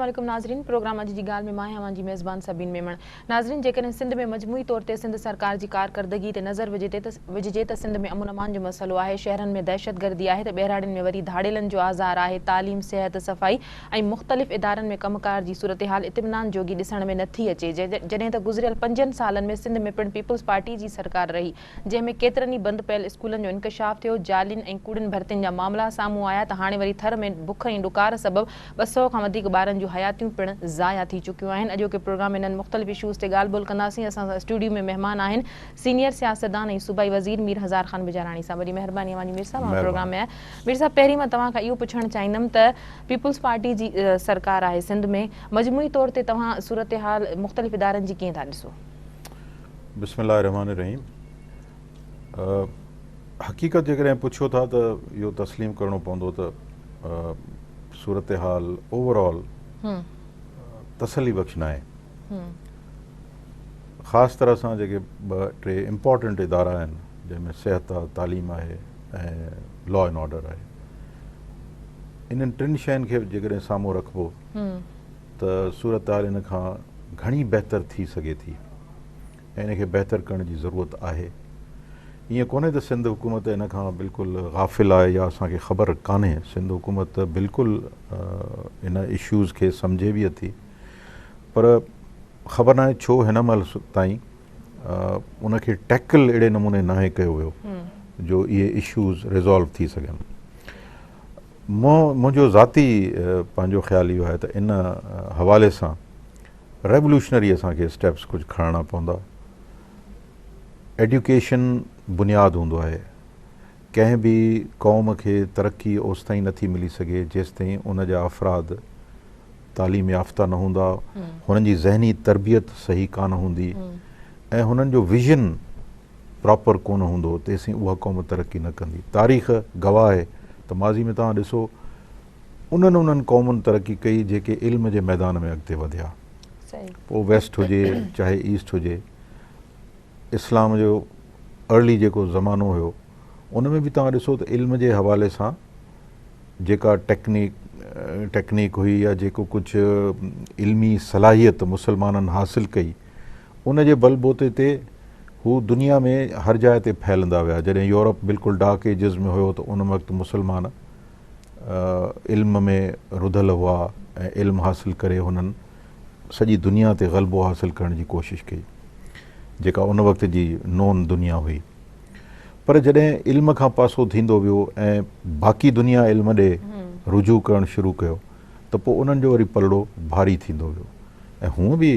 अस्सलाम वालेकुम नाज़रीन। प्रोग्राम अॼु जी ॻाल्हि में मां आहियां जी मेज़बान सबीन मेमण। नाज़रीन, जेकॾहिं सिंध में मजमूई तौर ते सिंध सरकार जी कारकर्दगी ते नज़र विझिजे त सिंध में अमन अमान जो मसइलो आहे, शहरनि में दहशतगर्दी आहे त ॿहिराड़ियुनि में वरी धाड़ेलनि जो आज़ार आहे, तालीम, सिहत, सफ़ाई ऐं मुख़्तलिफ़ इदारनि में कमकार जी सूरत हाल इत्मिनान जोगी ॾिसण में नथी अचे। जॾहिं त गुज़िरियल 5 सालनि में सिंध में पिणु पीपल्स पार्टी जी सरकार रही, जंहिंमें केतिरनि ई बंदि पयल स्कूलनि जो इंकशाफ थियो, जालियुनि ऐं कूड़ियुनि भर्तियुनि जा मामला साम्हूं आया त हाणे वरी थर में बुख ऐं ॾुकार सबबु 200 खां वधीक ॿारनि जूं हयातियूं पिणु ज़ाया थी चुकियूं आहिनि। अॼोके प्रोग्राम में इन्हनि मुख़्तलिफ़ इशूज़ ते ॻाल्हि ॿोल कंदासीं। असां सां स्टूडियो में महिमान आहिनि सीनियर सियासतदान ऐं सूबाई वज़ीर मीर हज़ार ख़ान बिजाराणी साहब। वॾी महिरबानी अवांजी मीर साहब, प्रोग्राम में आहे। मीर साहब, पहिरीं मां तव्हां खां इहो पुछणु चाहींदमि त पीपल्स पार्टी जी सरकार आहे सिंध में, मजमूई तौर ते तव्हां सूरत हाल मुख़्तलिफ़ इदारनि जी कीअं था ॾिसो? बिस्मिल्लाह रहमान रहीम। हक़ीक़त जेकॾहिं पुछो था त इहो तस्लीम करिणो पवंदो त सूरत हाल ओवरऑल तसली बख़्श न आहे। ख़ासि तरह सां जेके 2-3 इम्पॉर्टेंट इदारा आहिनि जंहिंमें सिहत आहे, तालीम आहे ऐं लॉ एंड ऑर्डर आहे, इन्हनि 3 शयुनि खे जेकॾहिं साम्हूं रखिबो त सूरत हाल इन खां घणी बहितर थी सघे थी ऐं इनखे बहितर करण जी ज़रूरत आहे। ईअं कोन्हे त सिंध हुकूमत इन खां बिल्कुलु गाफ़िल आहे या असांखे ख़बर कान्हे। सिंध हुकूमत बिल्कुलु इन इशूज़ खे सम्झे बि अथी, पर ख़बर नाहे छो हिन महिल ताईं उनखे टैकल अहिड़े नमूने नाहे कयो वियो जो इहे इशूज़ रिज़ॉल्व थी सघनि। मुंहिंजो ज़ाती पंहिंजो ख़्यालु इहो आहे त इन हवाले सां रेवोल्यूशनरी असांखे स्टेप्स कुझु खणणा पवंदा। एड्यूकेशन बुनियादु हूंदो आहे। कंहिं बि क़ौम खे तरक़ी ओसि ताईं नथी मिली सघे जेसि ताईं उन जा अफ़राद तालीम याफ़्ता न हूंदा, हुननि जी ज़हनी तरबियत सही कान हूंदी ऐं हुननि जो विज़न प्रॉपर कोन हूंदो, तेसीं उहा क़ौम तरक़ी न कंदी। तारीख़ गवाह आहे त माज़ी में तव्हां ॾिसो उन्हनि क़ौमुनि तरक़ी कई जेके इल्म जे मैदान में अॻिते वधिया। पोइ वेस्ट हुजे चाहे ईस्ट हुजे, इस्लाम जो अर्ली जेको ज़मानो हुयो उन में बि तव्हां ॾिसो त इल्म जे हवाले सां जेका टेक्नीक हुई या जेको कुझु इल्मी सलाहियत मुसलमाननि हासिलु कई, उन जे बलबूते ते हू दुनिया में हर जाइ ते फैलंदा विया। जॾहिं यूरोप बिल्कुलु डार्क एजिस में हुयो त उन वक़्तु मुसलमान इल्म में रुधल हुआ ऐं इल्मु हासिलु करे हुननि सॼी दुनिया ते ग़लबो हासिलु करण जी कोशिशि कई, जेका उन वक़्त जी नोन दुनिया हुई। पर जॾहिं इल्म खां पासो थींदो वियो ऐं बाक़ी दुनिया इल्म ॾे रुजू करणु शुरू कयो त पोइ उन्हनि जो वरी पलड़ो भारी थींदो वियो। ऐं हूअं बि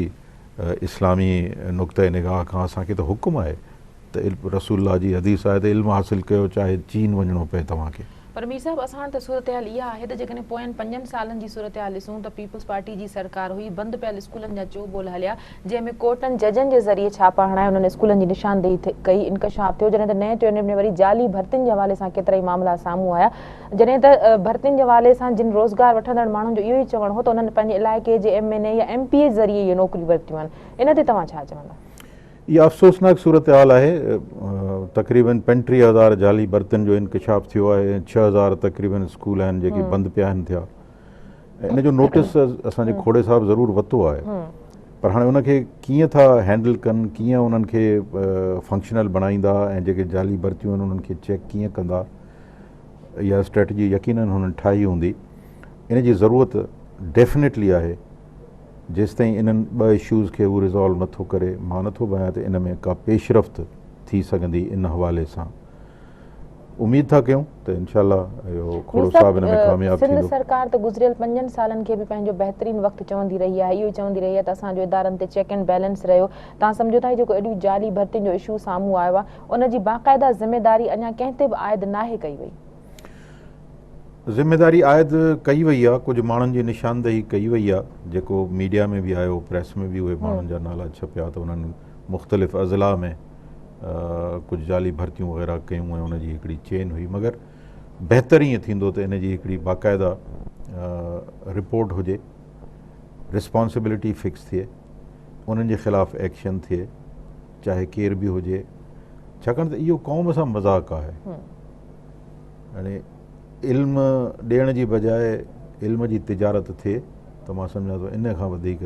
इस्लामी नुक़्ते निगाह खां असांखे त हुकुम आहे त रसूलुल्लाह जी हदीस आहे त इल्मु हासिलु कयो चाहे चीन वञिणो पए तव्हांखे। पर मीर साहब, असां वटि त सूरत हाल इहा आहे त जेकॾहिं पोयनि 5 सालनि जी सूरत हाल ॾिसूं त पीपल्स पार्टी जी सरकार हुई, बंदि पियल स्कूलनि जा चोबोल हलिया, जंहिंमें कोर्टनि जजनि जे ज़रिए छापा हणाए उन्हनि स्कूलनि जी निशानदेही कई, इंकशाफ थियो। जॾहिं त नएं टियों में वरी जाली भर्तियुनि जे हवाले सां केतिरा ई मामला साम्हूं आया, जॾहिं त भर्तियुनि जे हवाले सां जिन रोज़गार वठंदड़ माण्हुनि जो इहो ई चवणु हो त उन्हनि पंहिंजे इलाइक़े जे MNA या MP ज़रिए इहे नौकरियूं वरितियूं आहिनि। इन ते तव्हां छा चवंदा? इहा अफ़सोसनाक सूरत हाल आहे। तक़रीबन 35,000 जाली बर्तन जो इंकशाफ थियो आहे। 6,000 तक़रीबन स्कूल आहिनि जेके बंदि पिया आहिनि थिया। इन जो नोटिस असांजे खोड़े साहब ज़रूरु वरितो आहे, पर हाणे उनखे कीअं था हैंडल कनि, कीअं उन्हनि खे फंक्शनल बणाईंदा ऐं जेके जाली भर्तियूं आहिनि उन्हनि खे चेक कीअं कंदा, इहा स्ट्रेटजी यकीनन हुननि ठाही हूंदी। इन जी ज़रूरत डेफिनेटली आहे। जेसि ताईं इन्हनि 2 इशूज़ खे उहो रिज़ॉल्व नथो करे, मां नथो भायां त इन में का पेशरफ़्त थी सघंदी। इन हवाले सां उमेद था कयूं त इंशाअल्लाह इहो खोड़ो साहब इन में कामयाब थींदो। सिंध सरकार त गुज़िरियल 5 सालनि खे बि पंहिंजो बहितरीन वक़्तु चवंदी रही आहे, इहो ई चवंदी रही आहे त असांजो इदारनि ते चेक एंड बैलेंस रहियो। तव्हां सम्झो था जेको एॾियूं जाली भर्तियुनि जो इशू साम्हूं आयो आहे, उन जी बाक़ाइदा ज़िमेदारी अञा कंहिं ते बि आयदि नाहे कई वई। ज़िमेदारी आयदि कई वई आहे, कुझु माण्हुनि जी निशानदेही कई वई आहे, जेको मीडिया में बि आयो, प्रेस में बि उहे माण्हुनि जा नाला छपिया त उन्हनि मुख़्तलिफ़ अज़ला में कुझु जाली भर्तियूं वग़ैरह कयूं ऐं उनजी हिकिड़ी चेन हुई। मगर बहितर ईअं थींदो त इन जी हिकिड़ी बाक़ाइदा रिपोर्ट हुजे, रिस्पॉन्सिबिलिटी फिक्स थिए, उन्हनि जे ख़िलाफ़ु एक्शन थिए, चाहे केर बि हुजे, छाकाणि त इहो क़ौम सां मज़ाक़ आहे। हाणे इल्मु ॾियण जी बजाए इल्म जी तिजारत थिए त मां सम्झां थो इन खां वधीक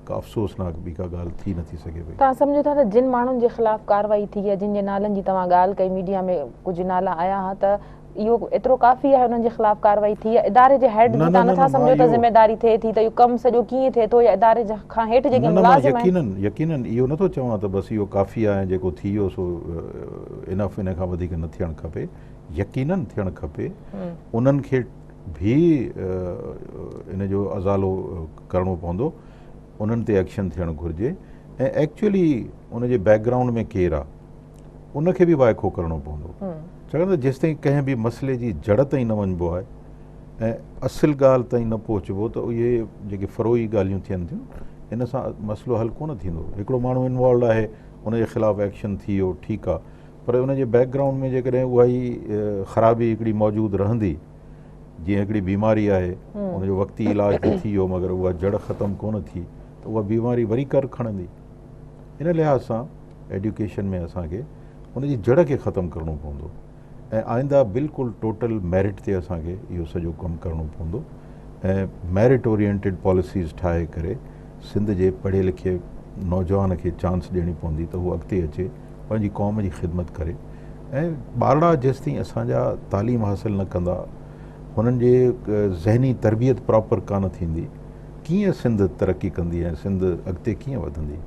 का अफ़सोसनाक ॿी का ॻाल्हि थी नथी सघे पई। तव्हां सम्झो था त जिन माण्हुनि जे ख़िलाफ़ कार्रवाई थी आहे, जिन जे नालनि जी तव्हां ॻाल्हि कई, मीडिया में कुझु नाला आया हुआ, त इहो एतिरो काफ़ी आहे उन्हनि जे ख़िलाफ़ कार्रवाई थी आहे? इदारे जे हेड जी तव्हां नथा सम्झो त ज़िम्मेदारी थिए थी त इहो कमु सॼो कीअं थिए थो, या इदारे खां हेठि जेके मुलाज़िम आहिनि? यकीनन इहो नथो चवां त बसि इहो काफ़ी आहे, जेको थी वियो सो इनफ, इन खां वधीक न थियणु खपे। यकीनन थियणु खपे, उन्हनि खे भी इन जो अज़ालो करिणो पवंदो, उन्हनि ते एक्शन थियणु घुरिजे, ऐं एक्चुअली उनजे बैकग्राउंड में केरु आहे उनखे बि वाइखो करिणो पवंदो। छाकाणि त जेसि ताईं कंहिं बि मसइले जी जड़ ताईं न वञिबो आहे ऐं असुलु ॻाल्हि ताईं न पहुचबो, त इहे जेके फ़रोई ॻाल्हियूं थियनि थियूं, इन सां मसइलो हल कोन थींदो। हिकिड़ो माण्हू इन्वॉल्व आहे, उनजे ख़िलाफ़ु एक्शन थी वियो, ठीकु आहे, पर उनजे बैकग्राउंड में जेकॾहिं उहा ई ख़राबी हिकिड़ी मौजूदु रहंदी, जीअं हिकिड़ी बीमारी आहे, उनजो वक़्ती इलाज त थी वियो मगर उहा जड़ ख़तमु कोन थी, त उहा बीमारी वरी कर खणंदी। इन लिहाज़ सां एजुकेशन में असांखे उनजी जड़ खे ख़तमु करिणो पवंदो, ऐं आईंदा बिल्कुलु टोटल मेरिट ते असांखे इहो सॼो कमु करिणो पवंदो, ऐं मेरिट ओरिएंटेड पॉलिसीज़ ठाहे करे सिंध जे पढ़े लिखे नौजवान खे चांस ॾियणी पवंदी त हू अॻिते अचे, पंहिंजी क़ौम जी ख़िदमत करे। ऐं ॿारड़ा जेसि ताईं असांजा तालीम हासिलु न कंदा, हुननि जे ज़हनी तरबियत प्रॉपर कान थींदी, कीअं सिंध तरक़ी कंदी ऐं सिंध अॻिते कीअं वधंदी?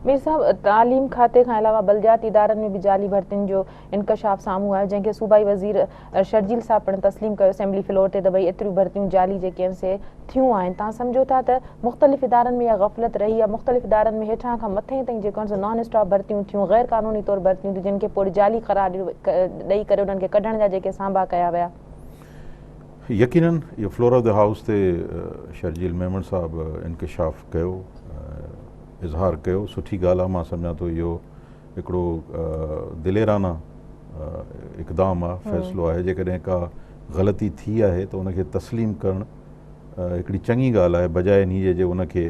मीर साहब, तालीम खाते खां अलावा बलदियाती इदारनि में बि जाली भर्तियुनि जो इंकशाफ साम्हूं आहे, जंहिंखे सूबाई वज़ीर शर्जील साहब पिणु तस्लीम कयो असेंबली फ्लोर ते, त भई एतिरियूं भर्तियूं जाली जेके आहिनि से थियूं आहिनि। तव्हां सम्झो था त मुख़्तलिफ़ इदारनि में इहा ग़फ़लत रही आहे, मुख़्तलिफ़ इदारनि में हेठां खां मथे ताईं जेको आहे नॉन स्टॉप भर्तियूं थियूं, ग़ैर क़ानूनी तौरु भर्तियूं थियूं, जिन खे पोइ जाली क़रार ॾेई करे उन्हनि खे कढण जा जेके सांभा कया विया? यकीनन इहो फ्लोर ऑफ द हाउस ते शर्जील मेमण साहबु इंकशाफ कयो, इज़हार कयो, सुठी ॻाल्हि आहे। मां सम्झां थो इहो हिकिड़ो दिलेराना इक़दाम आहे, फ़ैसिलो आहे। जेकॾहिं का ग़लती थी आहे त उनखे तस्लीम करणु हिकिड़ी चङी ॻाल्हि आहे, बजाए इन्हीअ जे उनखे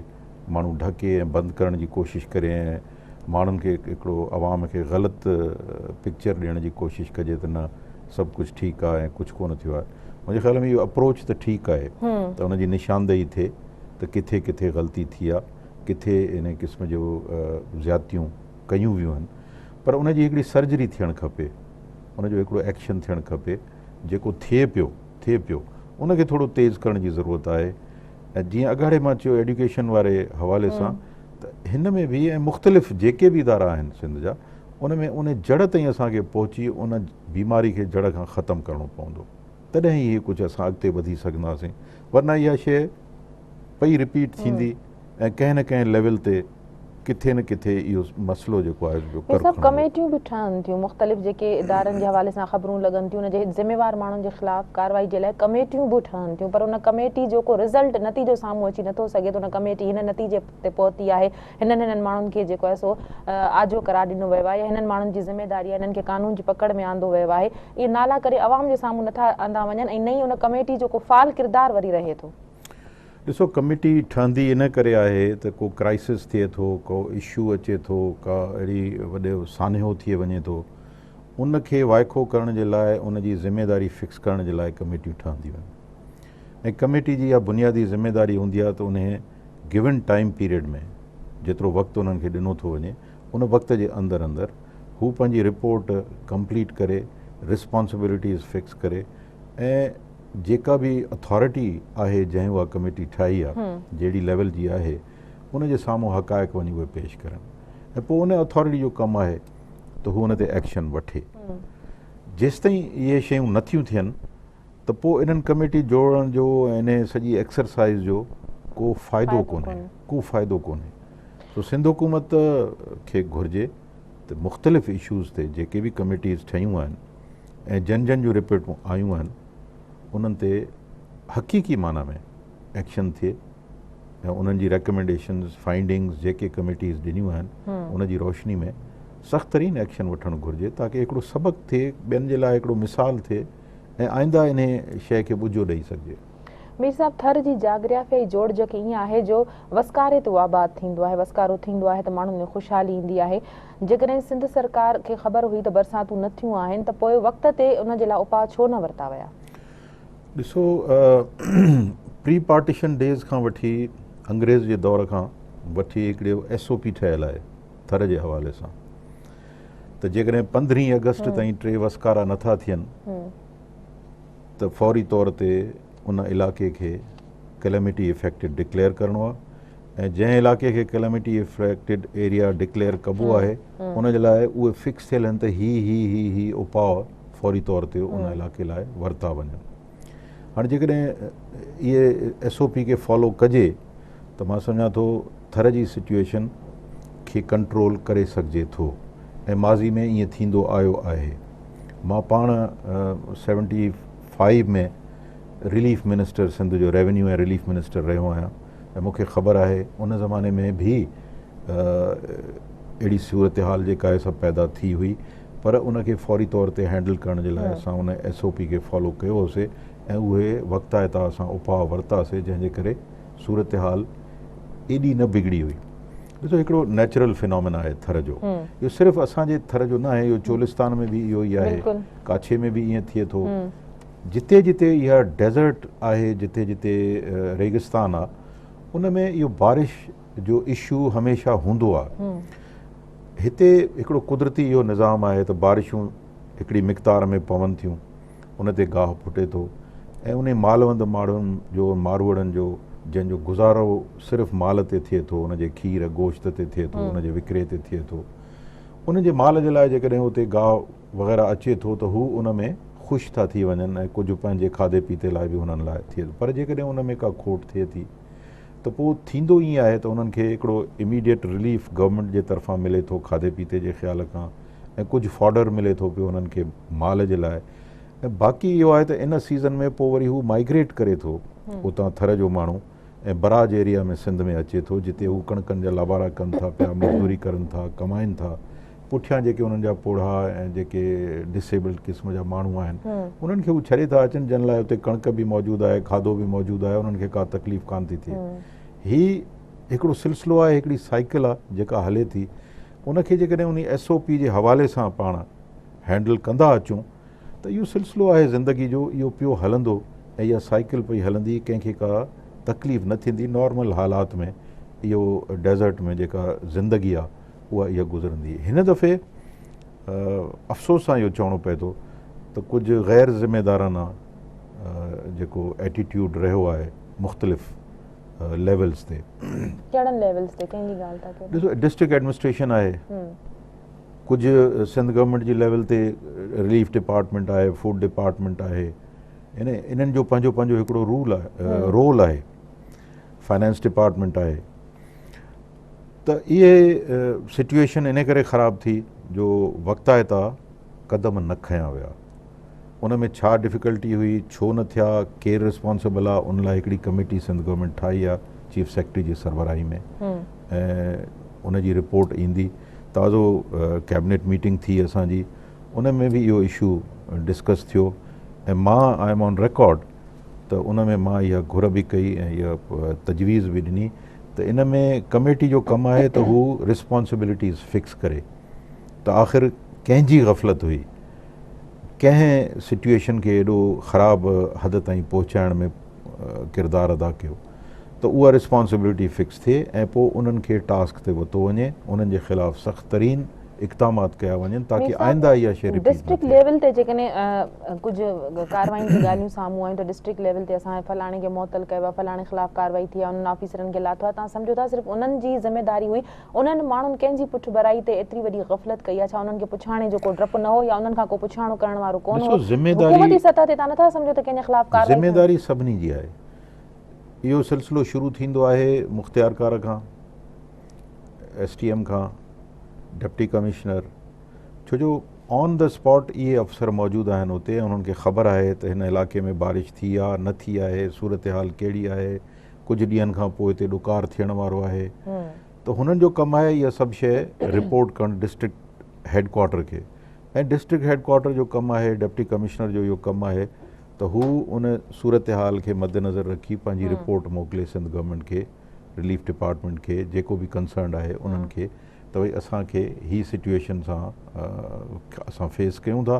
माण्हू ढके ऐं बंदि करण जी कोशिशि करे ऐं माण्हुनि खे हिकिड़ो आवाम खे ग़लति पिक्चर ॾियण जी कोशिशि कजे त न सभु कुझु ठीकु आहे ऐं कुझु कोन थियो आहे। मुंहिंजे ख़्याल में इहो अप्रोच त ठीकु आहे त उनजी निशानदेही थिए त किथे किथे ग़लती थी आहे, किथे इन क़िस्म जो ज़्यादतियूं कयूं वियूं आहिनि, पर उनजी हिकिड़ी सर्जरी थियणु खपे, उनजो हिकिड़ो एक्शन थियणु खपे। जेको थिए पियो उनखे थोरो तेज़ करण जी ज़रूरत आहे। ऐं जीअं अॻाड़े मां चयो एजुकेशन वारे हवाले सां, त हिन में बि ऐं मुख़्तलिफ़ जेके बि इदारा आहिनि सिंध जा, उन में उन जड़ ताईं असांखे पहुची उन बीमारी खे जड़ खां ख़तमु करिणो पवंदो, तॾहिं ई कुझु असां अॻिते वधी सघंदासीं। वरना इहा शइ पई रिपीट थींदी ऐं कंहिं न कंहिं लेवल ते किथे न किथे इहो मसइलो जेको आहे सभु कमेटियूं बि ठहनि थियूं, मुख़्तलिफ़ जेके इदारनि जे हवाले सां ख़बरूं लॻनि थियूं, उनजे ज़िम्मेवार माण्हुनि जे ख़िलाफ़ कार्रवाई जे लाइ कमेटियूं बि ठहनि थियूं, पर उन कमेटी जो को रिज़ल्ट नतीजो साम्हूं अची नथो सघे त उन कमेटी हिन नतीजे ते पहुती आहे, हिननि माण्हुनि खे जेको आहे सो आजो करार ॾिनो वियो आहे, या हिननि माण्हुनि जी ज़िम्मेदारी आहे, हिननि खे कानून जी पकड़ में आंदो वियो आहे। इहे नाला करे अवाम जे साम्हूं नथा आंदा वञनि, ऐं नई उन कमेटी जो को फ़ाल किरदार वरी रहे थो। ॾिसो, कमेटी ठहंदी इन करे आहे त को क्राइसिस थिए थो, को इशू अचे थो, का अहिड़ी वॾो सान्हो थी वञे थो, उनखे वाइखो करण जे लाइ, उनजी ज़िम्मेदारी फिक्स करण जे लाइ कमेटियूं ठहंदियूं आहिनि। ऐं कमेटी जी इहा बुनियादी ज़िम्मेदारी हूंदी आहे त उन गिवन टाइम पीरियड में जेतिरो वक़्तु उन्हनि खे ॾिनो थो वञे, उन वक़्त जे अंदरि अंदरि हू पंहिंजी रिपोर्ट कंप्लीट करे, रिस्पॉन्सिबिलिटीज़ फिक्स करे, ऐं जेका बि अथॉरिटी आहे जंहिं उहा कमेटी ठाही आहे, जहिड़ी लेवल जी आहे, उनजे साम्हूं हक़ाइक़ वञी उहे पेश करनि, ऐं पोइ उन अथॉरिटी जो कमु आहे त हू उन ते एक्शन वठे। जेसि ताईं इहे शयूं नथियूं थियनि त पोइ इन्हनि कमेटी जोड़ण जो ऐं इन सॼी एक्सरसाइज़ जो को फ़ाइदो कोन्हे। सो सिंध हुकूमत खे घुरिजे त मुख़्तलिफ़ इशूज़ ते जेके बि कमेटीज़ ठहियूं आहिनि ऐं जन जूं रिपोर्टूं आयूं आहिनि, उन्हनि ते हक़ीक़ी माना में एक्शन थिए ऐं उन्हनि जी रेकमेंडेशन्स, फाइंडिंग्स जेके कमेटीज़ ॾिनियूं आहिनि, उनजी रोशनी में सख़्तु तरीन एक्शन वठणु घुरिजे, ताकी हिकिड़ो सबक़ु थिए, ॿियनि जे लाइ हिकिड़ो मिसाल थिए ऐं आईंदा इन शइ खे ॿुजो ॾेई सघिजे। मीर साहब, थर जी जाग्राफियाई जोड़जक ईअं आहे जो वसकारे ते आबाद थींदो आहे, वसकारो थींदो आहे त माण्हुनि में ख़ुशहाली ईंदी आहे। जेकॾहिं सिंध सरकार खे ख़बर हुई त बरसातूं न थियूं आहिनि, त पोइ वक़्त ते उन जे लाइ उपाउ छो न वरिता विया? ॾिसो, प्री पार्टीशन डेज़ खां वठी अंग्रेज़ जे दौर खां वठी हिकिड़ो SOP ठहियलु आहे थर जे हवाले सां त जेकॾहिं 15 अगस्त ताईं 3 वसकारा नथा थियनि त फौरी तौर ते उन इलाइक़े खे कैलेमिटी इफेक्टेड डिक्लेयर करिणो आहे ऐं जंहिं इलाइक़े खे कैलेमिटी इफेक्टेड एरिया डिक्लेयर कबो आहे उन जे लाइ उहे फिक्स थियल आहिनि त ही उपाउ फौरी तौर ते उन इलाइक़े लाइ वरिता वञनि। हाणे जेकॾहिं इहे SOP खे फॉलो कजे त मां सम्झां थो थर जी सिचुएशन खे कंट्रोल करे सघिजे थो ऐं माज़ी में ईअं थींदो आयो आहे। मां पाण 75 में रिलीफ मिनिस्टर सिंध जो रेवेन्यू ऐं रिलीफ मिनिस्टर रहियो आहियां ऐं मूंखे ख़बर आहे उन ज़माने में बि अहिड़ी सूरत हाल जेका आहे सभु पैदा थी हुई पर उनखे फौरी तौर ते हैंडल करण जे लाइ असां उन SOP खे फॉलो कयो होसीं ऐं उहे वक़्ताइता असां उपाउ वरितासीं जंहिंजे करे सूरत हाल एॾी न बिगड़ी हुई। ॾिसो हिकिड़ो नेचुरल फिनोमेना आहे थर जो, इहो सिर्फ़ु असांजे थर जो न आहे, इहो चोलिस्तान में बि इहो ई आहे, काछे में बि ईअं थिए थो। जिते जिते इहा डेज़र्ट आहे, जिते जिते रेगिस्तान आहे, उन में इहो बारिश जो इशू हमेशह हूंदो आहे। हिते हिकिड़ो कुदरती इहो निज़ाम आहे त बारिशूं हिकिड़ी मिक़दार में पवनि थियूं, उन ते गाहु फुटे थो ऐं उन मालवंद माण्हुनि जो मारवड़नि जो जंहिंजो गुज़ारो सिर्फ़ु माल ते थिए थो, उनजे खीर गोश्त ते थिए थो, उनजे विकिरे ते थिए थो, उनजे माल जे लाइ जेकॾहिं उते गाहु वग़ैरह अचे थो त हू उन में ख़ुशि था थी वञनि ऐं कुझु पंहिंजे खाधे पीते लाइ बि हुननि लाइ थिए थो। पर जेकॾहिं उन में का खोट थिए थी त पोइ थींदो ईअं आहे त उन्हनि खे हिकिड़ो इमीडिएट रिलीफ गवर्नमेंट जे तरफ़ां मिले थो खाधे पीते जे ख़्याल खां ऐं कुझु फॉडर मिले थो पियो उन्हनि खे माल जे लाइ। ऐं बाक़ी इहो आहे त इन सीज़न में पोइ वरी हू माइग्रेट करे थो उतां थर जो माण्हू ऐं बराज एरिया में सिंध में अचे थो, जिते हू कणकनि जा लावारा कनि था पिया, मज़दूरी करनि था, कमाइनि था। पुठियां जेके उन्हनि जा पोढ़ा ऐं जेके डिसेबल्ड क़िस्म जा माण्हू आहिनि उन्हनि खे हू छॾे था अचनि, जिन लाइ उते कणक बि मौजूदु आहे, खाधो बि मौजूदु आहे, उन्हनि खे का तकलीफ़ कान थी थिए। हीउ हिकिड़ो सिलसिलो आहे, हिकिड़ी साइकिल आहे जेका हले थी। उनखे जेकॾहिं उन SOP जे हवाले सां पाण हैंडल कंदा अचूं त इहो सिलसिलो आहे ज़िंदगी जो, इहो पियो हलंदो ऐं इहा साइकिल पई हलंदी, कंहिंखे का तकलीफ़ न थींदी। नॉर्मल हालात में इहो डेज़र्ट में जेका ज़िंदगी आहे उहा इहा गुज़रंदी। हिन दफ़े अफ़सोस सां इहो चवणो पए थो त कुझु ग़ैर ज़िम्मेदाराना जेको एटीट्यूड रहियो आहे मुख़्तलिफ़ लेवल्स ते। कहिड़नि लेवल्स ते कंहिंजी ॻाल्हि था कयो? ॾिसो डिस्ट्रिक्ट एडमिनिस्ट्रेशन आहे, कुझु सिंध गवर्नमेंट जी लेवल ते रिलीफ डिपार्टमेंट आहे, फूड डिपार्टमेंट आहे, इन्हनि जो पंहिंजो पंहिंजो हिकिड़ो रोल आहे। फाइनेंस डिपार्टमेंट आहे। त इहे सिचुएशन इन करे ख़राब थी जो वक़्ताइता क़दम न खयां विया। उन में छा डिफ़िकल्टी हुई, छो न थिया, केरु रिस्पॉन्सिबल आहे, उन लाइ हिकिड़ी कमेटी सिंध गवर्नमेंट ठाही आहे चीफ सेक्रेटरी जी सरबराही में ऐं उन जी रिपोर्ट ईंदी। ताज़ो कैबिनेट मीटिंग थी असांजी, उन में बि इहो इशू डिस्कस थियो ऐं मां आई एम ऑन रिकॉर्ड त उन में मां इहा घुर बि कई ऐं इहा तजवीज़ बि ॾिनी त इन में कमेटी जो कमु आहे त हू रिस्पॉन्सिबिलिटीज़ फिक्स करे त आख़िर कंहिंजी गफ़लत हुई, कंहिं सिचुएशन खे एॾो ख़राबु हद ताईं पहुचाइण में किरदारु अदा कयो त उहा रिस्पॉन्सिबिलिटी फिक्स थिए ऐं पोइ उन्हनि खे टास्क ते वरितो वञे, उन्हनि जे ख़िलाफ़ु सख़्तु तरीन इक़दामात कया वञनि ताकी आइंदा इहा शइ रिपीट न थिए। डिस्ट्रिक्ट लेवल ते जेकॾहिं कुझु कार्रवाई जी ॻाल्हियूं साम्हूं आयूं त डिस्ट्रिक्ट लेवल ते असां फलाणे खे मुअतल कयो आहे, फलाणे ख़िलाफ़ु कार्रवाई थी आहे, उन्हनि ऑफिसरनि खे लाथो आहे, तव्हां सम्झो था सिर्फ़ु उन्हनि जी ज़िम्मेदारी हुई? उन्हनि माण्हुनि कंहिंजी पुठ भराई ते एतिरी वॾी गफ़लत कई आहे? छा उन्हनि खे पुछाणे जो को डपु न हो या उन्हनि खां को पुछाणो करण वारो कोन हो? हुकूमती सतह ते तव्हां नथा सम्झो त कंहिंजे ख़िलाफ़ु कार्रवाई? ज़िम्मेदारी सभिनी जी आहे। इहो सिलसिलो शुरू थींदो आहे मुख़्तियारकार खां, STM खां, डिप्टी कमिश्नर, छो जो ऑन द स्पॉट इहे अफ़सर मौजूदु आहिनि उते, उन्हनि खे ख़बर आहे त हिन इलाइक़े में बारिश थी आहे न थी आहे, सूरत हाल कहिड़ी आहे, कुझु ॾींहंनि खां पोइ हिते ॾुकार थियण वारो आहे। त हुननि जो कमु आहे इहा सभु शइ रिपोर्ट करणु डिस्ट्रिक्ट हेडक्वार्टर खे, ऐं डिस्ट्रिक्ट हेडक्वार्टर जो कमु आहे, डिप्टी कमिश्नर जो इहो कमु आहे त हू उन सूरत हाल खे मद्देनज़र रखी पंहिंजी रिपोर्ट मोकिले सिंध गवर्नमेंट खे, रिलीफ डिपार्टमेंट खे, जेको बि कंसर्न आहे उन्हनि खे, त भई असांखे ही सिचुएशन सां असां फेस कयूं था,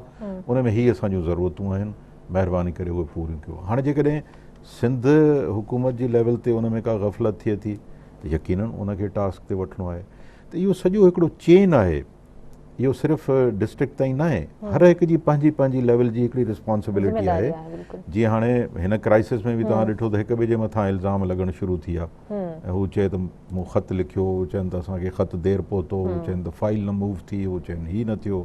उन में ही असांजूं ज़रूरतूं आहिनि, महिरबानी करे उहे पूरियूं कयो। हाणे जेकॾहिं सिंध हुकूमत जी लेवल ते उन में का गफ़लत थिए थी त यकीनन उनखे टास्क ते वठिणो आहे। त इहो सॼो हिकिड़ो चेन आहे, इहो सिर्फ़ु डिस्ट्रिक्ट ताईं न आहे, हर हिक जी पंहिंजी पंहिंजी लेवल जी हिकिड़ी रिस्पॉन्सिबिलिटी आहे। जीअं हाणे हिन क्राइसिस में बि तव्हां ॾिठो त हिक ॿिए जे मथां इल्ज़ाम लॻणु शुरू थी विया। हू चए त मूं ख़त लिखियो, हू चवनि त असांखे ख़त देरि पहुतो, हू चवनि त फाइल न मूव थी, हू चवनि हीअ न थियो।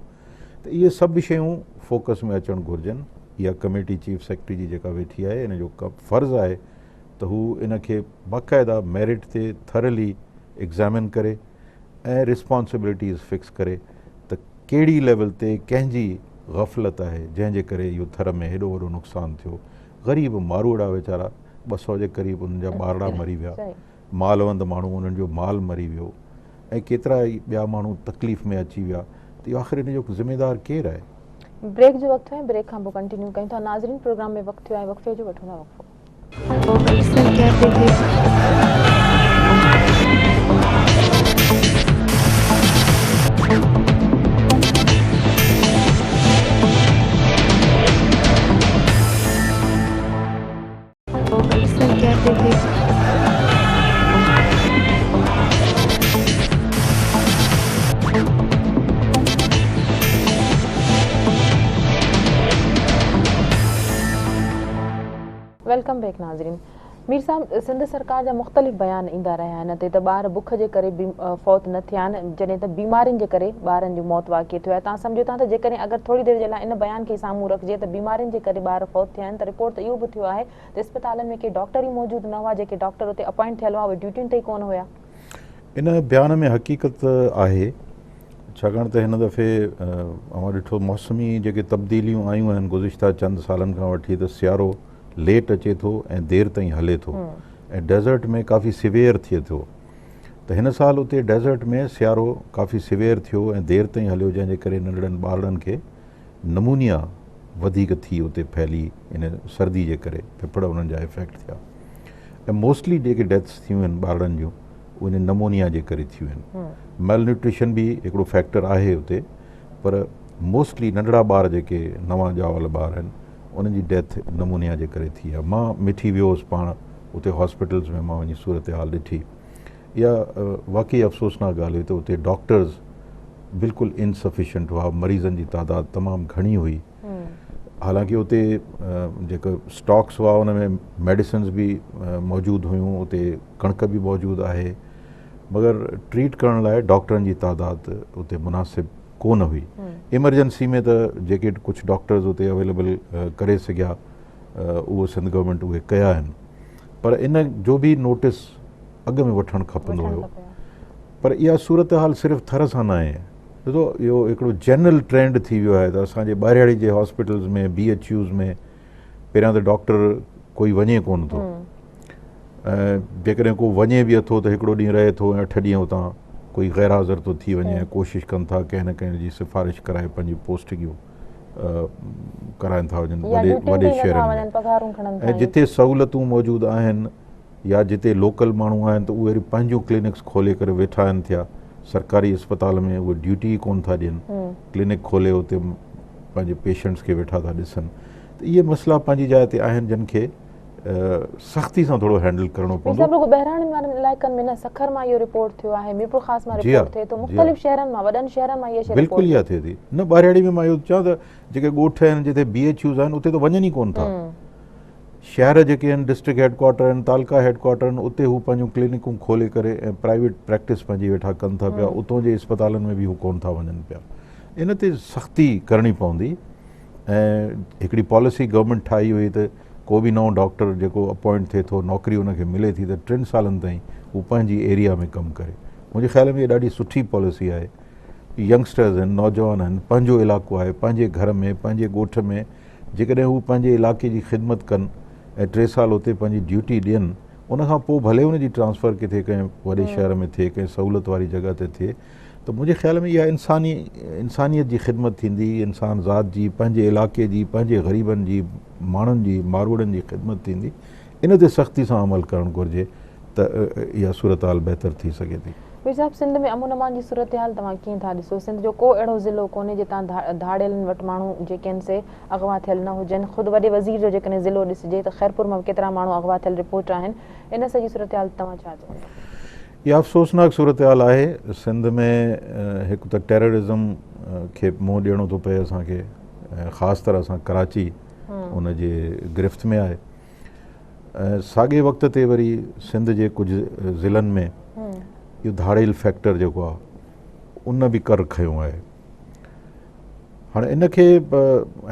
त इहे सभु शयूं फोकस में अचणु घुरिजनि। इहा कमेटी चीफ सेक्रेटरी जी जेका वेठी आहे, इन जो फ़र्ज़ु आहे त हू इनखे बाक़ाइदा मेरिट ते थरली एग्ज़ामिन करे ऐं रिस्पॉन्सिबिलिटीज़ फिक्स करे त कहिड़ी लेवल ते कंहिंजी गफ़लत आहे जंहिंजे करे इहो थर में हेॾो वॾो नुक़सानु थियो। ग़रीब मारूड़ा वीचारा 200 जे क़रीब उन्हनि जा ॿारड़ा मरी विया, मालवंद माण्हू उन्हनि जो माल मरी वियो, ऐं केतिरा ई ॿिया माण्हू तकलीफ़ में अची विया। त इहो आख़िर इन जो ज़िम्मेदार केरु आहे? ब्रेक जो वक़्तु आहे, ब्रेक खां पोइ कंटिन्यू कयूं था। नाज़रीन, प्रोग्राम में वक़्तु थियो आहे वक़फ़े जो, वठूं था वक़फ़ो। वेलकम बैक नाज़रीन। मीर साहब, सिंध सरकार जा मुख़्तलिफ़ बयान ईंदा रहिया आहिनि त ॿार बुख जे करे फौत न थिया आहिनि, जॾहिं त बीमारियुनि जे करे ॿारनि जो मौत वाक़िअ थियो आहे। तव्हां सम्झो था त जेकॾहिं अगरि थोरी देरि जे लाइ इन बयान खे साम्हूं रखिजे त बीमारियुनि जे करे ॿार फौत थिया आहिनि, त रिपोर्ट त इहो बि थियो आहे त इस्पतालनि में के डॉक्टर ई मौजूदु न हुआ, जेके डॉक्टर उते अपॉइंट थियल हुआ उहे ड्यूटियुनि ते ई कोन हुया। इन बयान में हक़ीक़त आहे, छाकाणि त हिन दफ़े अवां ॾिठो मौसमी जेके तब्दीलियूं आयूं आहिनि गुज़िश्ता चंद सालनि खां वठी, त सियारो लेट अचे थो ऐं देरि ताईं हले थो, ऐं डेज़र्ट में काफ़ी सिवियर थिए थो। त हिन साल उते डेज़र्ट में सियारो काफ़ी सिवियर थियो ऐं देरि ताईं हलियो, जंहिंजे करे नंढड़नि ॿारनि खे नमूनिया वधीक थी उते फैली, इन सर्दी जे करे फिफड़ उन्हनि जा इफेक्ट थिया। ऐं मोस्टली जेके डेथ्स थियूं आहिनि ॿारनि जूं, उन नमूनिया जे करे थियूं आहिनि। मेल न्यूट्रिशन बि हिकिड़ो फैक्टर आहे उते, पर मोस्टली नंढड़ा ॿार जेके नवां ॼावल ॿार आहिनि, उन्हनि जी डेथ नमूनिया जे करे थी आहे। मां मिठी वियो हुउसि पाण उते हॉस्पिटल्स में, मां वञी सूरत हाल ॾिठी। इहा वाक़ई अफ़सोसनाक ॻाल्हि हुई त उते डॉक्टर्स बिल्कुलु इनसफिशेंट हुआ, मरीज़नि जी तादाद तमामु घणी हुई। हालांकि उते जेका स्टॉक्स हुआ उन में मेडिसिन्स बि मौजूदु हुयूं, उते कणिक बि मौजूदु आहे, मगर ट्रीट करण लाइ डॉक्टरनि जी तादाद उते मुनासिबु कोन हुई। इमरजेंसी में त जेके कुझु डॉक्टर्स उते अवेलेबल करे सघिया, उहो सिंध गवर्नमेंट उहे कया आहिनि, पर इन जो बि नोटिस अॻु में वठणु खपंदो हुयो। पर इहा सूरत हाल सिर्फ़ु थर सां न आहे, ॾिसो इहो हिकिड़ो जनरल ट्रेंड थी वियो आहे त असांजे ॿाहिरियाड़ी जे हॉस्पिटल्स में, BHUs में पहिरियां त डॉक्टर कोई वञे कोन थो, ऐं जेकॾहिं को वञे बि अथो त हिकिड़ो ॾींहुं रहे थो ऐं 8 ॾींहं उतां कोई गैर हाज़िर थो थी वञे, ऐं कोशिशि कनि था कंहिं न कंहिं जी सिफ़ारिश कराए पंहिंजी पोस्टिंगियूं कराइनि था वञनि वॾे शहरनि में। ऐं जिते सहूलतूं मौजूदु आहिनि या जिते लोकल माण्हू आहिनि, त उहे पंहिंजूं क्लिनिक्स खोले करे वेठा आहिनि थिया। सरकारी अस्पताल में उहे ड्यूटी ई कोन था ॾियनि, क्लिनिक खोले उते पंहिंजे पेशेंट्स खे वेठा था ॾिसनि। त इहे मसइला पंहिंजी जाइ ते आहिनि, जिन खे सख़्ती सां थोरो हैंडल करणो पवंदो। बहिराणनि वारनि इलाइक़नि में न सखर मां इहो रिपोर्ट थियो आहे, मीरपुर ख़ासि मां रिपोर्ट थिए थो, मुख़्तलिफ़ शहरनि मां, वॾनि शहरनि मां इहे शइ बिल्कुलु इहा थिए थी। न ॿाहिरियाड़ी में मां इहो चवां त जेके ॻोठ आहिनि, जिते BHUs आहिनि, उते त वञनि ई कोन था। शहर जेके आहिनि, डिस्ट्रिक्ट हेडक्वार्टर आहिनि, तालका हेडक्वार्टर आहिनि, उते हू पंहिंजूं क्लिनिकूं खोले करे ऐं प्राइवेट प्रैक्टिस पंहिंजी वेठा कनि था पिया। उतां जे अस्पतालनि में बि हू कोन था वञनि पिया। इन ते सख़्ती करणी पवंदी, ऐं हिकिड़ी पॉलिसी गवर्नमेंट ठाही हुई त को बि नओं डॉक्टर जेको अपॉइंट थिए थो, नौकरी उनखे मिले थी, त 3 सालनि ताईं हू पंहिंजी एरिया में कमु करे। मुंहिंजे ख़्याल में इहा ॾाढी सुठी पॉलिसी आहे। यंगस्टर्स आहिनि, नौजवान आहिनि, पंहिंजो इलाइक़ो आहे, पंहिंजे घर में, पंहिंजे ॻोठ में जेकॾहिं हू पंहिंजे इलाइक़े जी ख़िदमत कनि ऐं 3 साल उते पंहिंजी ड्यूटी ॾियनि, उनखां पोइ भले उनजी ट्रांसफ़र किथे कंहिं वॾे शहर में थिए, कंहिं सहूलियत वारी जॻह ते थिए, त मुंहिंजे ख़्याल में इहा इंसानियत जी ख़िदमत थींदी, इंसान ज़ात जी, पंहिंजे इलाइक़े जी, पंहिंजे ग़रीबनि जी, माण्हुनि जी, मारूड़नि जी ख़िदमत थींदी। इन ते सख़्ती सां अमल करणु घुरिजे त इहा सूरत हाल बहितर थी सघे थी। मीर साहब, सिंध में अमन अमान जी सूरत हाल तव्हां कीअं था ॾिसो? सिंध जो को अहिड़ो ज़िलो कोन्हे जितां धाड़ियलनि वटि माण्हू जेके आहिनि से अगवा थियल न हुजनि। ख़ुदि वॾे वज़ीर जो जेकॾहिं ज़िलो ॾिसिजे त ख़ैरपुर मां केतिरा माण्हू अगवा थियल रिपोर्ट आहिनि। इन सॼी सूरत हाल तव्हां छा चवंदा? इहा अफ़सोसनाक सूरत हाल आहे। सिंध में हिकु त टेररिज़म खे मुंहुं ॾियणो थो पए असांखे, ख़ासि तरह सां कराची उन जे गिरफ़्त में आहे। साॻे वक़्त ते वरी सिंध जे कुझु ज़िलनि में इहो धाड़ेल फैक्टर जेको आहे उन बि कर खंयो आहे। हाणे इनखे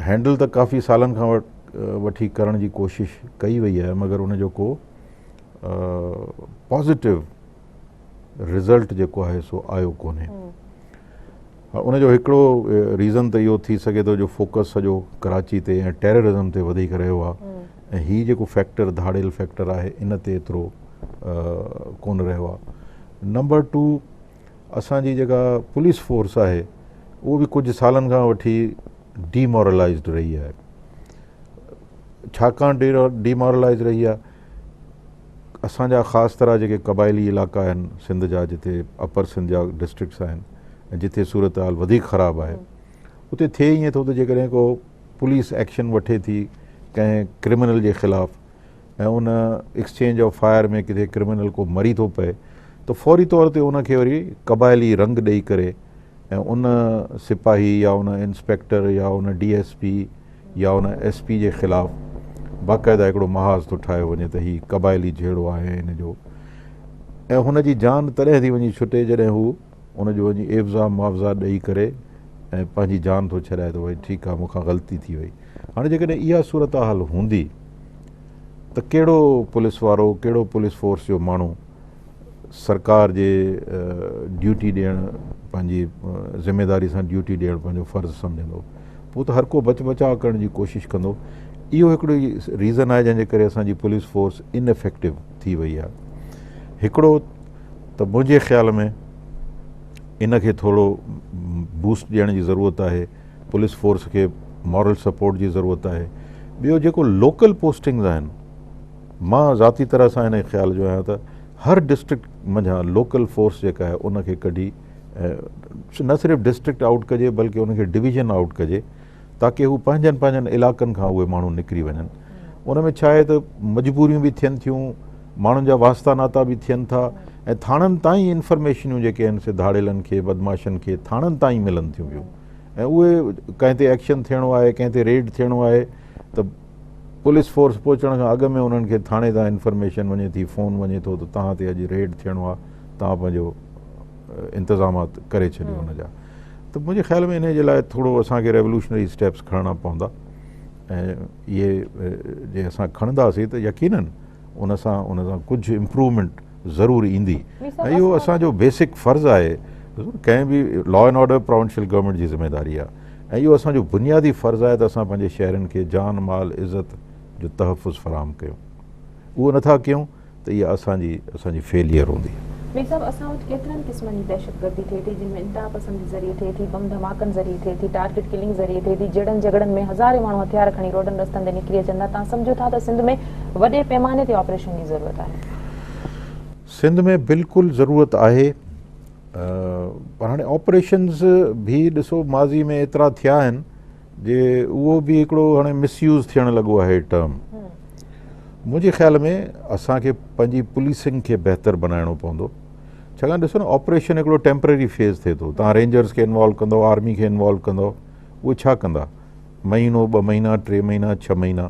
हैंडल त काफ़ी सालनि खां वठी करण जी कोशिश कई वई आहे, मगर उनजो को पॉज़िटिव रिज़ल्ट जेको आहे सो आयो कोन्हे। उनजो हिकिड़ो रीज़न त इहो थी सघे थो जो फोकस सॼो कराची ते ऐं टेररिज़म ते वधीक रहियो आहे, ऐं हीअ जेको फैक्टर धाड़ेल फैक्टर आहे इन ते एतिरो कोन रहियो आहे। नंबर 2, असांजी जेका पुलिस फोर्स आहे उहो बि कुझु सालनि खां वठी डीमोरलाइज़ड रही आहे। छाकाणि डीमोरलाइज़ रही आहे? असांजा ख़ासि तरह जेके क़बाइली इलाइक़ा आहिनि सिंध जा, जिते अपर सिंध जा डिस्ट्रिक्ट्स आहिनि ऐं जिथे सूरत हाल वधीक ख़राबु आहे, उते थिए ईअं थो त जेकॾहिं को पुलिस एक्शन वठे थी कंहिं क्रिमिनल जे ख़िलाफ़ु ऐं उन एक्सचेंज ऑफ फायर में किथे क्रिमिनल को मरी थो पए त फ़ौरी तौर ते उनखे वरी क़बाइली रंग ॾेई करे ऐं उन सिपाही या उन इंस्पेक्टर या उन DSP या उन SP जे ख़िलाफ़ु बाक़ाइदा हिकिड़ो महाज़ थो ठाहियो वञे त हीउ क़बाइली जहिड़ो आहे हिन जो, ऐं हुनजी जान तॾहिं थी वञी छुटे जॾहिं हू उनजो वञी एवज़ा मुआवज़ा ॾेई करे ऐं पंहिंजी जान थो छॾाए थो, भई ठीकु आहे मूंखां ग़लती थी वई। हाणे जेकॾहिं इहा सूरत हाल हूंदी त कहिड़ो पुलिस वारो, कहिड़ो पुलिस फोर्स जो माण्हू सरकार जे ड्यूटी ॾियणु, पंहिंजी ज़िमेदारी सां ड्यूटी ॾियणु पंहिंजो फ़र्ज़ु सम्झंदो? पोइ त हर को बचाव करण जी कोशिशि कंदो। इहो हिकिड़ो रीज़न आहे जंहिंजे करे असांजी पुलिस फोर्स इनएफेक्टिव थी वई आहे। हिकिड़ो त मुंहिंजे ख़्याल में इनखे थोरो बूस्ट ॾियण जी ज़रूरत आहे, पुलिस फोर्स खे मॉरल सपोर्ट जी ज़रूरत आहे। ॿियो जेको लोकल पोस्टिंग्स आहिनि, मां ज़ाती तरह सां हिन ख़्याल जो आहियां त हर डिस्ट्रिक्ट मंझां लोकल फोर्स जेका आहे उनखे कढी न सिर्फ़ु डिस्ट्रिक्ट आउट कजे बल्कि उनखे डिवीज़न आउट कजे, ताकी हू पंहिंजनि इलाइक़नि खां उहे माण्हू निकिरी वञनि। उन में छा आहे त मजबूरियूं बि थियनि थियूं, माण्हुनि जा वास्ता नाता बि थियनि था, ऐं थाणनि ताईं इंफॉर्मेशनूं जेके आहिनि से धाड़ेलनि खे, बदमाशनि खे थाणनि ताईं मिलनि थियूं पियूं, ऐं उहे कंहिं ते एक्शन थियणो आहे, कंहिं ते रेड थियणो आहे त पुलिस फोर्स पहुचण खां अॻु में उन्हनि खे थाणे तां इंफॉर्मेशन वञे थी, फ़ोन वञे थो त तव्हां ते अॼु रेड थियणो आहे, तव्हां पंहिंजो इंतज़ामात करे छॾियो हुन जा। त मुंहिंजे ख़्याल में इन जे लाइ थोरो असांखे रेवोल्यूशनरी स्टेप्स खणणा पवंदा, ऐं इहे जे असां खणंदासीं त यकीनन उन सां कुझु इम्प्रूवमेंट ज़रूरु ईंदी। ऐं इहो असांजो बेसिक फ़र्ज़ु आहे, कंहिं बि law and order provincial government जी ज़िम्मेदारी आहे, ऐं इहो असांजो बुनियादी फ़र्ज़ु आहे त असां पंहिंजे शहरनि खे जान माल इज़त जो तहफ़ुज़ फ़राहम कयूं। उहो नथा कयूं त इहा असांजी फेलियर हूंदी। मीर साहब, असां वटि केतिरनि क़िस्मनि जी दहशतगर्दी थिए थी, जिन में इंतहा पसंद ज़रिए थिए थी, बम धमाकनि ज़रिए थिए थी, टारगेट किलिंग ज़रिए थिए थी, जड़नि झगड़नि में हज़ारे माण्हू हथियार खणी रोडनि रस्तनि ते निकिरी अचनि था। तव्हां सम्झो था त सिंध में वॾे पैमाने ते ऑपरेशन जी ज़रूरत आहे? सिंध में बिल्कुलु ज़रूरत आहे, पर हाणे ऑपरेशन्स बि ॾिसो माज़ी में एतिरा थिया आहिनि जे उहो बि हिकिड़ो हाणे मिसयूज़ थियणु लॻो आहे टर्म। मुंहिंजे ख़्याल में असांखे पंहिंजी पुलिसिंग खे बहितरु बनाइणो पवंदो। छाकाणि ॾिसो न, ऑपरेशन हिकिड़ो टेम्पररी फेज़ थिए थो, तव्हां रेंजर्स खे इन्वॉल्व कंदो, आर्मी खे इन्वॉल्व कंदो, उहे छा कंदा? महीनो 2 महीना 3 महीना 6 महीना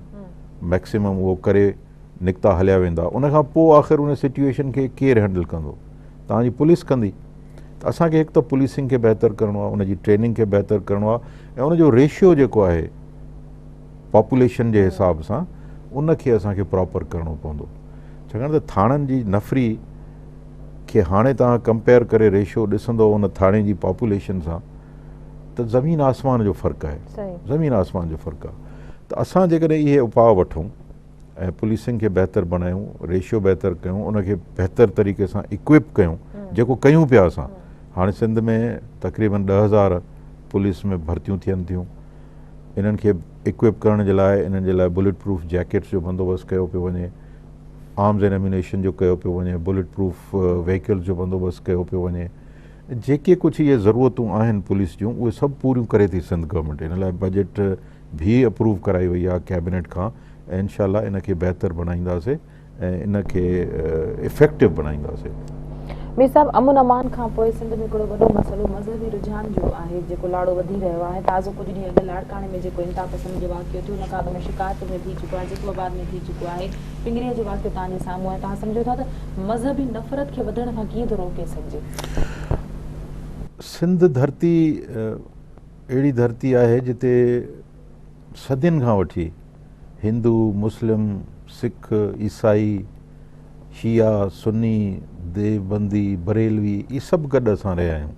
मैक्सिमम उहो करे निकिता हलिया वेंदा। उनखां पोइ आख़िर उन सिचुएशन खे केरु हैंडल कंदो? तव्हांजी पुलिस कंदी। त असांखे हिकु त पुलिसिंग खे बहितरु करिणो आहे, उनजी ट्रेनिंग खे बहितरु करिणो आहे, ऐं उनजो रेशियो जेको आहे पॉपुलेशन जे हिसाब सां उनखे असांखे प्रॉपर करिणो पवंदो। छाकाणि त थाणनि जी नफ़री खे हाणे तव्हां कंपेयर करे रेशियो ॾिसंदो उन थाणे जी पॉपुलेशन सां त ज़मीन आसमान जो फ़र्क़ु आहे, ज़मीन आसमान जो फ़र्क़ु आहे। त असां जेकॾहिं इहे उपाउ वठूं ऐं पुलिसिंग खे बहितरु बणायूं, रेशियो बहितरु कयूं, उनखे बहितरु तरीक़े सां इक्विप कयूं, जेको कयूं पिया असां। हाणे सिंध में तक़रीबन 10,000 पुलिस में भर्तियूं थियनि थियूं। इन्हनि खे इक्विप करण जे लाइ, इन्हनि जे लाइ बुलेट प्रूफ जैकेट्स जो बंदोबस्तु कयो पियो वञे, आर्म्स एंड एम्यूनेशन जो कयो पियो वञे, बुलेट प्रूफ व्हीकल्स जो बंदोबस्तु कयो पियो वञे, जेके कुझु इहे ज़रूरतूं आहिनि पुलिस जूं उहे सभु पूरियूं करे थी सिंध गवर्नमेंट। इन लाइ बजट भी अप्रूव कराई वई आहे कैबिनेट खां, ऐं इंशाल्लाह इन खे बहितर बणाईंदासीं ऐं इन खे इफेक्टिव बणाईंदासीं। मीर साहब, अमन अमान खां पोइ सिंध में हिकिड़ो वॾो मसइलो मज़हबी रुझान जो आहे जेको लाड़ो वधी रहियो आहे। ताज़ो कुझु ॾींहं अॻु लाड़काणे में जेको इंता पसंद जो वाक़ियो थियो, उन खां अॻु में शिकायत में थी चुको आहे, जैकबाबाद में थी चुको आहे, पिंगरीअ जो वाक़ियो तव्हांजे साम्हूं आहे। तव्हां सम्झो था त मज़हबी नफ़रत खे वधण खां कीअं थो रोके सघिजे? सिंध धरती अहिड़ी धरती आहे जिते सदियुनि खां वठी हिंदू, मुस्लिम, सिख, ईसाई, शिया, सुन्नी, देवबंदी, बरेलवी, इहे सभु गॾु असां रहिया आहियूं।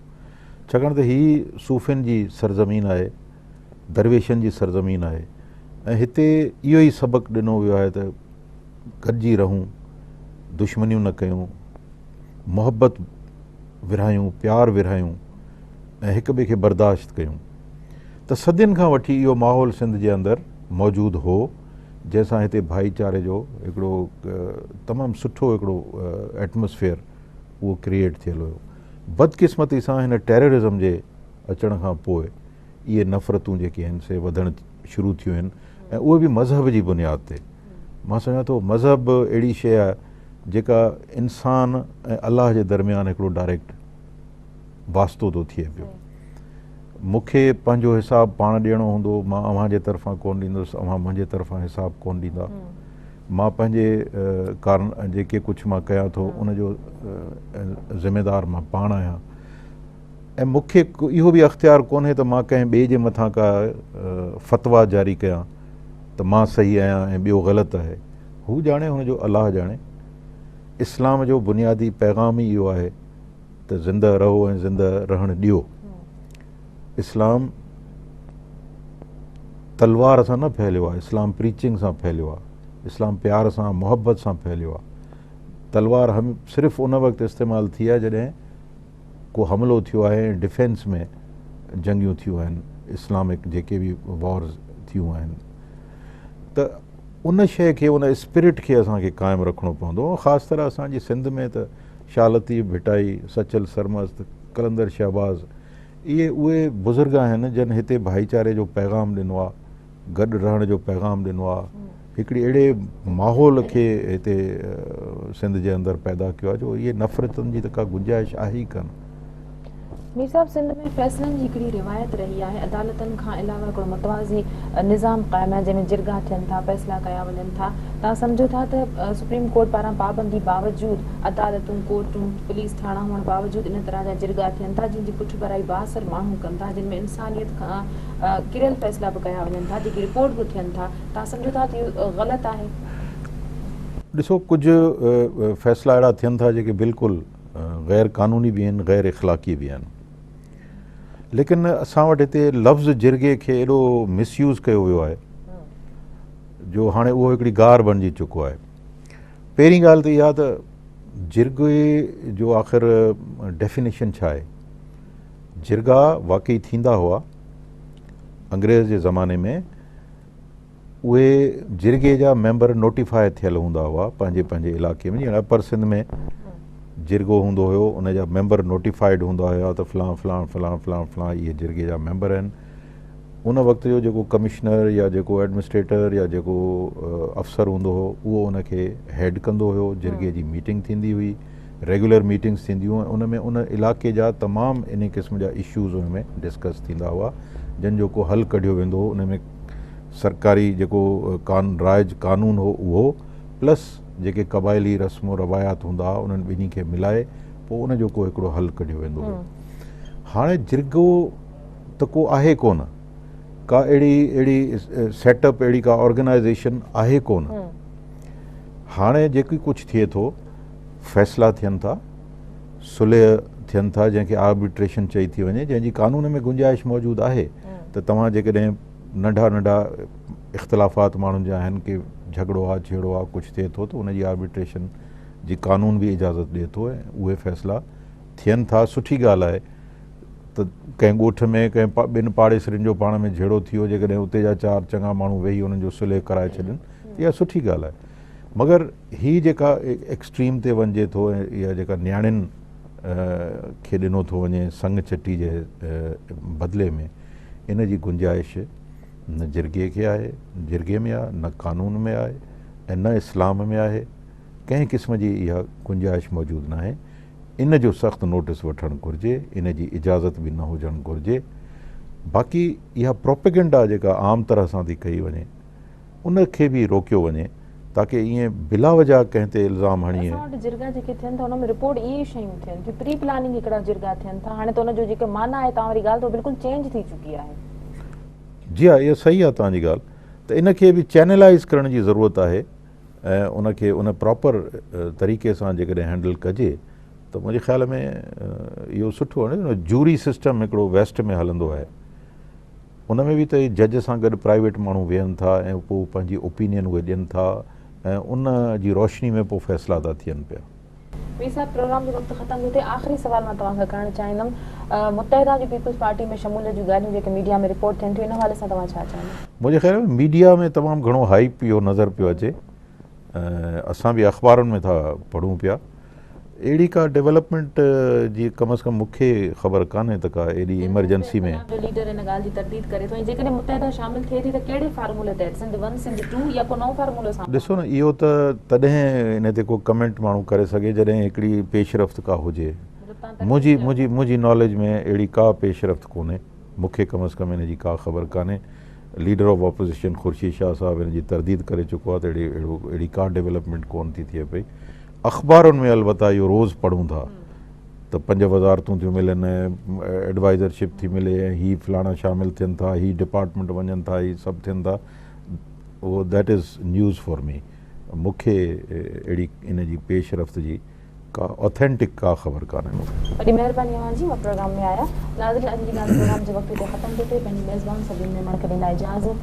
छाकाणि त हीअ सूफ़ियुनि जी सरज़मीन आहे, दरवेशनि जी सरज़मीन आहे, ऐं हिते इहो ई सबक़ु ॾिनो वियो आहे त गॾिजी रहूं, दुश्मनियूं न कयूं, मुहबत विरहायूं, प्यार विरहायूं ऐं हिक ॿिए खे बर्दाश्त कयूं। त सदियुनि खां वठी इहो माहौल सिंध जे अंदरि मौजूदु हो, जंहिंसां हिते भाईचारे जो हिकिड़ो तमामु सुठो हिकिड़ो एटमॉस्फेयर उहो क्रिएट थियल हुयो। बदकिस्मती सां हिन टेररिज़म जे अचण खां पोइ इहे नफ़रतूं जेके आहिनि से वधणु शुरू थियूं आहिनि, ऐं उहे बि मज़हब जी बुनियाद ते। मां सम्झां थो मज़हब अहिड़ी शइ आहे जेका इंसान ऐं अलाह जे दरमियान हिकिड़ो डायरेक्ट वास्तो थो थिए पियो। मूंखे पंहिंजो हिसाबु पाण ॾियणो हूंदो, मां अव्हां जे तरफ़ां कोन ॾींदुसि, अव्हां मुंहिंजे तरफ़ां हिसाबु कोन ॾींदा। मां पंहिंजे कारण जेके कुझु मां कयां थो उनजो ज़िम्मेदार मां पाण आहियां, ऐं मूंखे इहो बि अख़्तियार कोन्हे त मां कंहिं ॿिए जे मथां का फ़तवा जारी कयां त मां सही आहियां ऐं ॿियो ग़लति आहे। हू ॼाणे, हुनजो अलाह ॼाणे। इस्लाम जो बुनियादी पैगाम ई इहो आहे त ज़िंदह रहो ऐं ज़िंदह रहणु ॾियो। इस्लाम तलवार सां न फैलियो आहे, इस्लाम प्रीचिंग सां फैलियो आहे, इस्लाम प्यार सां, मुहबत सां फैलियो आहे। तलवार सिर्फ़ु उन वक़्तु इस्तेमालु थी आहे जॾहिं को हमिलो थियो आहे ऐं डिफेंस में जंगियूं थियूं आहिनि, इस्लामिक जेके बि वॉर्स थियूं आहिनि। त उन शइ खे, उन स्पिरिट खे असांखे क़ाइमु रखिणो पवंदो। ख़ासि तरह असांजी सिंध में त शाह लतीफ़ भिटाई, सचल सरमस्त, कलंदर शहबाज़, इहे उहे बुज़ुर्ग आहिनि जिन हिते भाईचारे जो पैगाम ॾिनो आहे, गॾु रहण जो पैगाम ॾिनो आहे, हिकिड़ी अहिड़े माहौल खे हिते सिंध जे अंदरि पैदा कयो आहे जो इहे नफ़रतुनि जी त का गुंजाइश आहे ई कान। मीर साहब, सिंध में फ़ैसलनि जी हिकिड़ी रिवायत रही आहे, अदालतनि खां अलावा हिकिड़ो मतवाज़ी निज़ाम क़ाइमु आहे जंहिंमें जिरगा थियनि था, फ़ैसिला कया वञनि था। तव्हां सम्झो था त सुप्रीम कोर्ट पारां पाबंदी बावजूदि अदालतूं, कोर्टूं, पुलिस थाणा हुअण बावजूदि इन तरह जा जिरगा थियनि था जंहिंजी पुठभराई बासर माण्हू कनि था, जिन में इंसानियत खां किरियल फ़ैसिला बि कया वञनि था, जेकी रिपोर्ट बि थियनि था। तव्हां सम्झो था त इहो ग़लति आहे? ॾिसो, कुझु फ़ैसिला अहिड़ा थियनि था जेके बिल्कुलु ग़ैर क़ानूनी बि आहिनि, ग़ैर इख़लाक़ी बि आहिनि, लेकिन असां वटि हिते लफ़्ज़ जिरगे खे एॾो मिसयूज़ कयो वियो आहे जो हाणे उहो हिकिड़ी गार बणिजी चुको आहे। पहिरीं ॻाल्हि त इहा त जिरगे जो आख़िर डेफिनेशन छा आहे। जिरगा वाक़ई थींदा हुआ अंग्रेज़ जे ज़माने में, उहे जिरगे जा मेंबर नोटिफाई थियल हूंदा हुआ पंहिंजे पंहिंजे इलाइक़े में। जीअं अपर सिंध में जिरगो हूंदो हुयो, उन जा मेंबर नोटिफाइड हूंदा हुया त फ़लां फ़लां फ़लां फ़लां फ़लां इहे जिरगे जा मेंबर आहिनि। उन वक़्त जो जेको कमिश्नर या जेको एडमिनिस्ट्रेटर या जेको अफ़सर हूंदो हो उहो उनखे हेड कंदो हुयो। जिरगे जी मीटिंग थींदी हुई, रेगुलर मीटिंग्स थींदियूं, उन में उन इलाइक़े जा तमामु इन क़िस्म जा इशूज़ उन में डिस्कस थींदा हुआ जिन जो को हल कढियो वेंदो हो। उन में सरकारी जेको राइज कानून हो उहो, प्लस जेके क़बाइली रस्मो रवायात हूंदा हुआ उन्हनि ॿिन्ही खे मिलाए पोइ उन जो को हिकिड़ो हल कढियो वेंदो हो। हाणे जिरगो त को आहे कोन, का अहिड़ी सेटअप, अहिड़ी का ऑर्गेनाइज़ेशन आहे कोन। हाणे जेकी कुझु थिए थो, फ़ैसिला थियनि था, सुलह थियनि था, जंहिंखे आर्बिट्रेशन चई थी वञे, जंहिंजी कानून में गुंजाइश मौजूदु आहे त तव्हां जेकॾहिं नंढा नंढा इख़्तिलाफ़ात माण्हुनि जा आहिनि कि झगड़ो आहे, छेड़ो आहे, कुझु थिए थो त उनजी आर्बिट्रेशन जी कानून बि इजाज़त ॾिए थो ऐं उहे फ़ैसिला थियनि था। सुठी ॻाल्हि आहे त कंहिं ॻोठ में कंहिं ॿिनि पाड़ेसरियुनि जो पाण में झेड़ो थियो, जेकॾहिं उते जा चारि चङा माण्हू वेही उन्हनि जो सुलह कराए छॾनि, इहा सुठी ॻाल्हि आहे। मगर ही जेका एक्सट्रीम ते वञे थो ऐं इहा जेका न्याणियुनि खे ॾिनो थो वञे संग चटी जे बदिले में, इन जी गुंजाइश न जिरगे खे आहे, जिरगे में आहे, न कानून में आहे ऐं न इस्लाम में आहे। कंहिं क़िस्म जी इहा गुंजाइश मौजूदु न आहे। इन जो सख़्तु नोटिस वठणु घुरिजे, इन जी इजाज़त बि न हुजणु घुरिजे। बाक़ी इहा प्रोपेगेंडा जेका आम तरह सां थी कई वञे उन खे बि रोकियो वञे, ताकी ईअं बिला वजह कंहिं ते इल्ज़ाम हणी असां वटि जिरगा जेके थियनि था हुन में रिपोर्ट इहे शयूं थियनि थियूं, प्री प्लानिंग हिकिड़ा जिरगा थियनि था। हाणे त हुनजो जेके माना आहे तव्हां वारी ॻाल्हि त बिल्कुलु चेंज थी चुकी आहे। जी हा, इहा सही आहे तव्हांजी ॻाल्हि। त इन खे बि चैनलाइज़ करण जी ज़रूरत आहे ऐं उनखे उन प्रॉपर तरीक़े सां जेकॾहिं हैंडल कजे त मुंहिंजे ख़्याल में इहो सुठो आहे न। जूरी सिस्टम हिकिड़ो वेस्ट में हलंदो आहे, उन में बि त जज सां गॾु प्राइवेट माण्हू वेहनि था ऐं पोइ पंहिंजी ओपिनियन उहे ॾियनि था ऐं उन जी रोशनी में पोइ फ़ैसिला था थियनि पिया। मीर साहब, प्रोग्राम जो वक़्तु ख़तमु थो थिए। आख़िरी सवाल मां तव्हांखां करणु चाहींदमि, मुत्तहिदा जी पीपल्स पार्टी में शमूलियत जूं ॻाल्हियूं जेके मीडिया में रिपोर्ट थियनि थियूं, इन हवाले सां तव्हां छा चाहींदा? मुंहिंजे ख़्याल में मीडिया में तमामु घणो हाइप इहो नज़र पियो अचे, असां बि अख़बारुनि में था पढ़ूं पिया। अहिड़ी का डेवलपमेंट जी कम अज़ कम मूंखे ख़बर कान्हे त का एॾी इमरजेंसी में लीडर इन ॻाल्हि जी तरदीद करे थो, जेकॾहिं मुत्तहिदा शामिल थिए थी त कहिड़े फार्मूले तहत, सिंध 1 सिंध 2 या को नओं फार्मूलो सां? ॾिसो न, इहो त तॾहिं इन ते को कमेंट माण्हू करे सघे जॾहिं हिकिड़ी पेशरफ़्त का हुजे। मुंहिंजी नॉलेज में अहिड़ी का पेशरफ़्त कोन्हे, मूंखे कम अज़ कम इन जी का ख़बर कान्हे। Leader of opposition Khurshid Shah साहिबु इन जी तरदीद करे चुको आहे त अहिड़ी का डेवलपमेंट कोन थी थिए पई। अख़बारुनि में अलबत्ता इहो रोज़ु पढ़ूं था त 5 वज़ारतूं थियूं मिलनि, एडवाइज़रशिप थी मिले, ही फलाणा शामिलु थियनि था, ही डिपार्टमेंट वञनि था, ही सभु थियनि था। उहो that is news for me. मूंखे अहिड़ी इन जी पेशरफ़्त जी का ऑथेंटिक का ख़बर कान्हे मूंखे। वॾी महिरबानी अवां जी, मां प्रोग्राम में आया। नाज़रीन, अॼु जी ॻाल्हि प्रोग्राम जे वक़्त ते ख़तमु थो थिए। पंहिंजी मेज़बान सभिनी मेहमान खे ॾींदा इजाज़त।